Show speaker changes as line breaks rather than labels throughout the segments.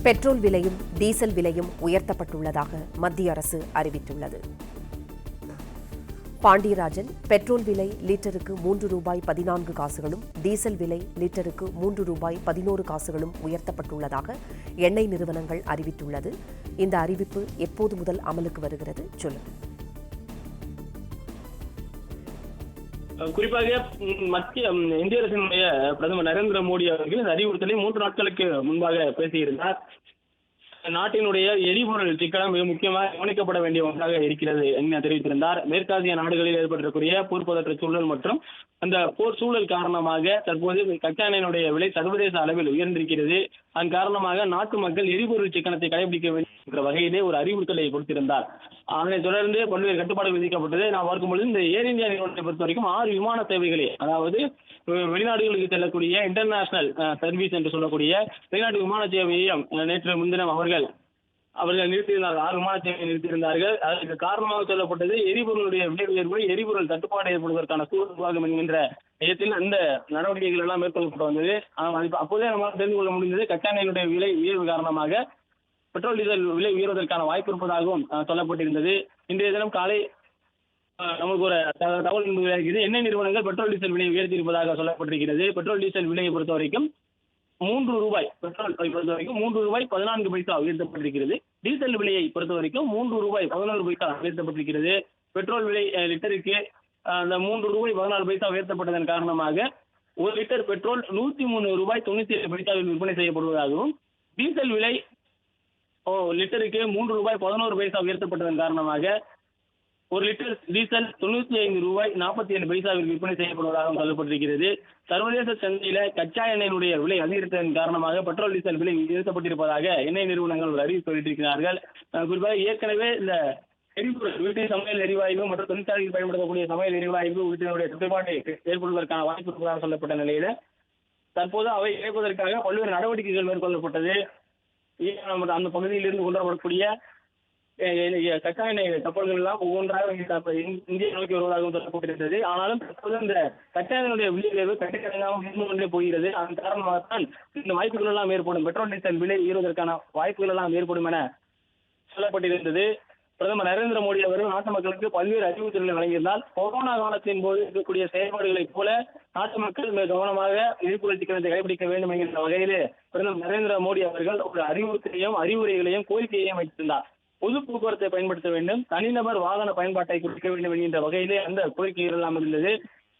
Petrol விலையும் diesel விலையும் உயர்த்தப்பட்டுள்ளதாக மத்திய அரசு அறிவித்துள்ளது. பாண்டியராஜன், பெட்ரோல் விலை லிட்டருக்கு ₹3.14 டீசல் விலை லிட்டருக்கு ₹3.11 உயர்த்தப்பட்டுள்ளதாக எண்ணெய் நிறுவனங்கள் அறிவித்துள்ளது. இந்த அறிவிப்பு எப்போது முதல் அமலுக்கு வருகிறது? சொல்லுங்கள்.
குறிப்பாக இந்திய அரசினுடைய பிரதமர் நரேந்திர மோடி அவர்கள் இந்த அறிவுறுத்தலை 3 நாட்களுக்கு முன்பாக பேசியிருந்தார். நாட்டினுடைய எரிபொருள் சிக்கனம் மிக முக்கியமாக கவனிக்கப்பட வேண்டிய ஒன்றாக இருக்கிறது என தெரிவித்திருந்தார். மேற்காசிய நாடுகளில் ஏற்பட்டிருக்கூடிய போர் பதற்ற சூழல் மற்றும் அந்த போர் சூழல் காரணமாக தற்போது கச்சா எண்ணெயினுடைய விலை சர்வதேச அளவில் உயர்ந்திருக்கிறது. அதன் காரணமாக நாட்டு மக்கள் எரிபொருள் சிக்கனத்தை கடைபிடிக்க வேண்டும் என்ற வகையிலே ஒரு அறிவுறுத்தலை கொடுத்திருந்தார். அதனைத் தொடர்ந்து பல்வேறு கட்டுப்பாடுகள் விதிக்கப்பட்டது. நான் பார்க்கும்பொழுது இந்த ஏர் இந்தியா நிறுவனத்தை பொறுத்த வரைக்கும் 6 விமான சேவைகளை, அதாவது வெளிநாடுகளுக்கு செல்லக்கூடிய இன்டர்நேஷனல் சர்வீஸ் என்று சொல்லக்கூடிய வெளிநாட்டு விமான சேவையையும் நேற்று முன்தினம் அவர்கள் நிறுத்தியிருந்தார்கள். 6 விமான சேவையை நிறுத்தியிருந்தார்கள். அதற்கு காரணமாக சொல்லப்பட்டது எரிபொருளுடைய விலை உயர்வு, எரிபொருள் தட்டுப்பாடு ஏற்படுவதற்கான சூழல் உருவாகும் என்கின்ற மையத்தில் அந்த நடவடிக்கைகள் எல்லாம் மேற்கொள்ளப்பட்டு வந்தது. அப்போதே நம்மால் தெரிந்து கொள்ள முடிந்தது கச்சா எண்ணெயினுடைய விலை உயர்வு காரணமாக பெட்ரோல் டீசல் விலை உயர்வதற்கான வாய்ப்பு இருப்பதாகவும் சொல்லப்பட்டிருந்தது. இன்றைய தினம் காலை நமக்கு ஒரு தகவல் இருக்கிறது. எண்ணெய் நிறுவனங்கள் பெட்ரோல் டீசல் விலையை உயர்த்தி இருப்பதாக சொல்லப்பட்டிருக்கிறது. பெட்ரோல் டீசல் விலையை பொறுத்த வரைக்கும் ₹3 பெட்ரோல் பொறுத்த வரைக்கும் ₹3.14 உயர்த்தப்பட்டிருக்கிறது. டீசல் விலையை பொறுத்த வரைக்கும் ₹3.11 உயர்த்தப்பட்டிருக்கிறது. பெட்ரோல் விலை லிட்டருக்கு அந்த ₹3.14 உயர்த்தப்பட்டதன் காரணமாக 1 லிட்டர் பெட்ரோல் ₹103.97 விற்பனை செய்யப்படுவதாகவும், டீசல் விலை லிட்டருக்கு ₹3.11 உயர்த்தப்பட்டதன் காரணமாக 1 லிட்டர் டீசல் ₹95.47 விற்பனை செய்யப்படுவதாகவும் சொல்லப்பட்டிருக்கிறது. சர்வதேச சந்தையில கச்சா எண்ணெயினுடைய விலை அதிகரித்ததன் காரணமாக பெட்ரோல் டீசல் விலை உயர்த்தப்பட்டிருப்பதாக எண்ணெய் நிறுவனங்கள் ஒரு அறிவிப்பு வெளியிட்டிருக்கிறார்கள். குறிப்பாக ஏற்கனவே இந்த எரிபொருள் வீட்டு சமையல் எரிவாயு மற்றும் தொழிற்சாலையில் பயன்படுத்தக்கூடிய சமையல் எரிவாயு வீட்டினுடைய தட்டுப்பாடு ஏற்படுவதற்கான வாய்ப்பு இருப்பதாக சொல்லப்பட்ட நிலையில தற்போது அவை இணைப்பதற்காக பல்வேறு நடவடிக்கைகள் மேற்கொள்ளப்பட்டது. அந்த பகுதியில் இருந்து கொண்டு வரக்கூடிய கச்சா எண்ணெய் கப்பல்கள் எல்லாம் ஒவ்வொன்றாக இந்தியா நோக்கி வருவதாகவும் சொல்லப்பட்டிருந்தது. ஆனாலும் தற்போது இந்த கச்சா எண்ணெயுடைய விலை உயர்வு கட்டுக்கடங்காமல் இருந்து கொண்டே போகிறது. அதன் காரணமாகத்தான் இந்த வாய்ப்புகள் எல்லாம் ஏற்படும், பெட்ரோல் டீசல் விலை உயர்வதற்கான வாய்ப்புகள் எல்லாம் ஏற்படும் என சொல்லப்பட்டிருந்தது. பிரதமர் நரேந்திர மோடி அவர்கள் நாட்டு மக்களுக்கு பல்வேறு அறிவுறுத்தல்களை வழங்கியிருந்தால், கொரோனா காலத்தின் போது இருக்கக்கூடிய செயல்பாடுகளைப் போல நாட்டு மக்கள் மிக கவனமாக எரிபொருள் சிக்கனத்தை கடைபிடிக்க வேண்டும் என்கின்ற வகையிலே பிரதமர் நரேந்திர மோடி அவர்கள் ஒரு அறிவுரைகளையும் கோரிக்கையையும் வைத்திருந்தார். பொது போக்குவரத்தை பயன்படுத்த வேண்டும், தனிநபர் வாகன பயன்பாட்டை குறைக்க வேண்டும் என்கின்ற வகையிலே அந்த கோரிக்கைகள் எல்லாம் இருந்தது.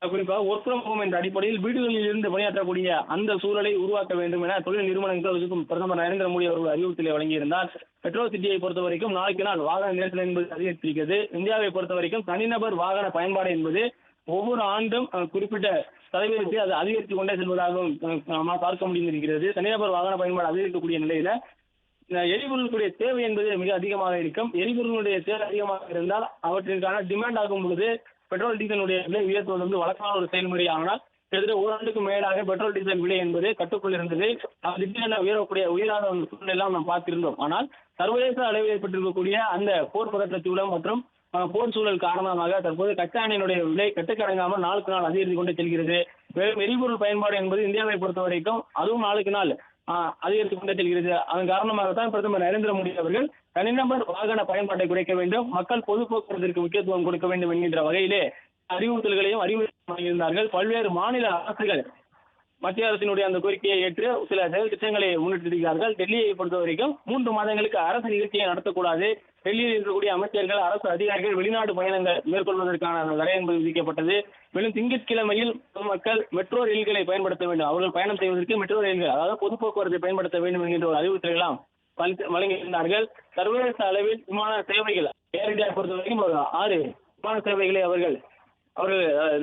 குறிப்பாக ஒர்க் ஃப்ரம் ஹோம் என்ற அடிப்படையில் வீடுகளில் இருந்து பணியாற்றக்கூடிய அந்த சூழலை உருவாக்க வேண்டும் என தொழில் நிறுவனங்களுக்கும் பிரதமர் நரேந்திர மோடி அவர்கள் அறிவுறுத்தலை வழங்கியிருந்தார். மெட்ரோ சிட்டியை பொறுத்த வரைக்கும் நாளுக்கு நாள் வாகன நெரிசல் என்பது அதிகரித்திருக்கிறது. இந்தியாவை பொறுத்த வரைக்கும் தனிநபர் வாகன பயன்பாடு என்பது ஒவ்வொரு ஆண்டும் குறிப்பிட்ட சதவீதத்தை அது அதிகரித்துக் கொண்டே செல்வதாகவும் நம்மால் பார்க்க முடிந்திருக்கிறது. தனிநபர் வாகன பயன்பாடு அதிகரிக்கக்கூடிய நிலையில எரிபொருளுடைய தேவை என்பது மிக அதிகமாக இருக்கும். எரிபொருளுடைய தேவை அதிகமாக இருந்தால் அவற்றிற்கான டிமாண்ட் ஆகும் பொழுது பெட்ரோல் டீசலுடைய விலை உயர்த்துவது வழக்கமான ஒரு செயல்முறை. ஆனால் கிட்டத்தட்ட 1 ஆண்டுக்கு மேலாக பெட்ரோல் டீசல் விலை என்பது கட்டுக்குள் இருந்தது. திடீரென உயராத சூழ்நிலை எல்லாம் நாம் பார்த்திருந்தோம். ஆனால் சர்வதேச அளவில் ஏற்பட்டிருக்கக்கூடிய அந்த போர் பதற்ற சூழல் மற்றும் போர் சூழல் காரணமாக தற்போது கச்சா எண்ணெயினுடைய விலை கட்டுக்கடங்காமல் நாளுக்கு நாள் அதிகரித்துக் கொண்டே செல்கிறது. மேலும் எரிபொருள் பயன்பாடு என்பது இந்தியாவை பொறுத்த வரைக்கும் அதுவும் நாளுக்கு நாள் அதிகரித்துக் கொண்டே செல்கிறது. அதன் காரணமாகத்தான் பிரதமர் நரேந்திர மோடி அவர்கள் தனிநபர் வாகன பயன்பாட்டை குறைக்க வேண்டும், மக்கள் பொது போக்குவரத்திற்கு முக்கியத்துவம் கொடுக்க வேண்டும் என்கின்ற வகையிலே அறிவுறுத்தல்களையும் வழங்கியிருந்தார்கள். பல்வேறு மாநில அரசுகள் மத்திய அரசினுடைய அந்த கோரிக்கையை ஏற்று சில செயல் திட்டங்களை முன்னெடுத்திருக்கிறார்கள். டெல்லியை பொறுத்த வரைக்கும் 3 மாதங்களுக்கு அரசு நிகழ்ச்சியை நடத்தக்கூடாது, டெல்லியில் இருக்கக்கூடிய அமைச்சர்கள், அரசு அதிகாரிகள் வெளிநாடு பயணங்கள் மேற்கொள்வதற்கான தடை என்பது விதிக்கப்பட்டது. மேலும் திங்கட்கிழமையில் பொதுமக்கள் மெட்ரோ ரயில்களை பயன்படுத்த வேண்டும், அவர்கள் பயணம் செய்வதற்கு மெட்ரோ ரயில்கள், அதாவது பொது போக்குவரத்தை பயன்படுத்த வேண்டும் என்கின்ற ஒரு அறிவுறுத்தலை எல்லாம் வழங்கியிருந்தார்கள். சர்வதேச அளவில் விமான சேவைகள் ஏர் இந்தியா பொறுத்த வரைக்கும் 6 விமான சேவைகளை அவர்கள்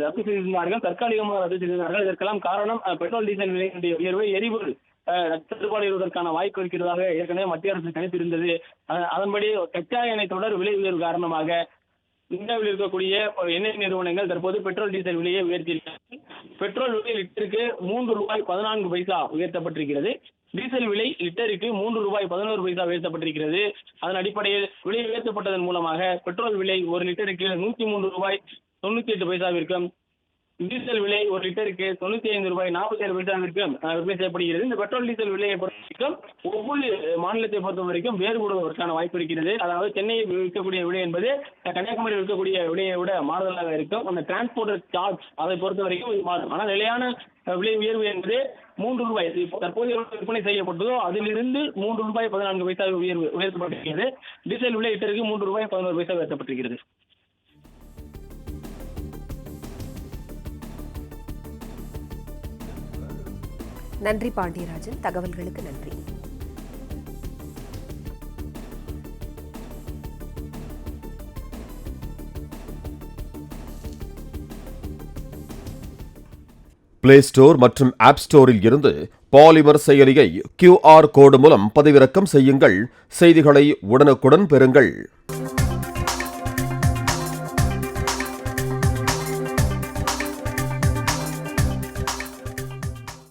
ரத்து செய்திருந்தார்கள், தற்காலிகமாக ரத்து செய்திருந்தார்கள். இதற்கெல்லாம் காரணம் பெட்ரோல் டீசல் விலையினுடைய உயர்வு, எரிபொருள் தட்டுப்பாடு இருப்பதற்கான வாய்ப்பு இருக்கிறதாக ஏற்கனவே மத்திய அரசு கணித்திருந்தது. அதன்படி கச்சா எண்ணெய் தொடர் விலை உயர்வு காரணமாக இந்தியாவில் இருக்கக்கூடிய எண்ணெய் நிறுவனங்கள் தற்போது பெட்ரோல் டீசல் விலையை உயர்த்தியிருக்கிறார்கள். பெட்ரோல் விலை லிட்டருக்கு ₹3.14 உயர்த்தப்பட்டிருக்கிறது. டீசல் விலை லிட்டருக்கு ₹3.11 உயர்த்தப்பட்டிருக்கிறது. அதன் அடிப்படையில் விலை உயர்த்தப்பட்டதன் மூலமாக பெட்ரோல் விலை 1 லிட்டருக்கு ₹103.98 டீசல் விலை ஒரு லிட்டருக்கு 95 ரூபாய் 47 பைசாவிற்கு விற்பனை செய்யப்படுகிறது. இந்த பெட்ரோல் டீசல் விலையை பொறுத்த வரைக்கும் ஒவ்வொரு மாநிலத்தை பொறுத்த வரைக்கும் வேறுபடுவதற்கான வாய்ப்பு இருக்கிறது. அதாவது சென்னையில் விற்கக்கூடிய விலை என்பது கன்னியாகுமரியில் விற்கக்கூடிய விலையை விட மாறுதலாக இருக்கும். அந்த டிரான்ஸ்போர்ட் சார்ஜ் அதை பொறுத்த வரைக்கும் இது மாறும். ஆனால் நிலையான விலை உயர்வு என்பது 3 ரூபாய் தற்போது விற்பனை செய்யப்பட்டதோ அதிலிருந்து 3 ரூபாய் 14 பைசா உயர்த்தப்பட்டிருக்கிறது. டீசல் விலை லிட்டருக்கு 3 ரூபாய் 11 பைசா உயர்த்தப்பட்டிருக்கிறது.
நன்றி பாண்டியராஜன், தகவல்களுக்கு நன்றி.
பிளே ஸ்டோர் மற்றும் ஆப் ஸ்டோரில் இருந்து பாலிமர் செயலியை QR கோடு மூலம் பதிவிறக்கம் செய்யுங்கள். செய்திகளை உடனுக்குடன் பெறுங்கள்.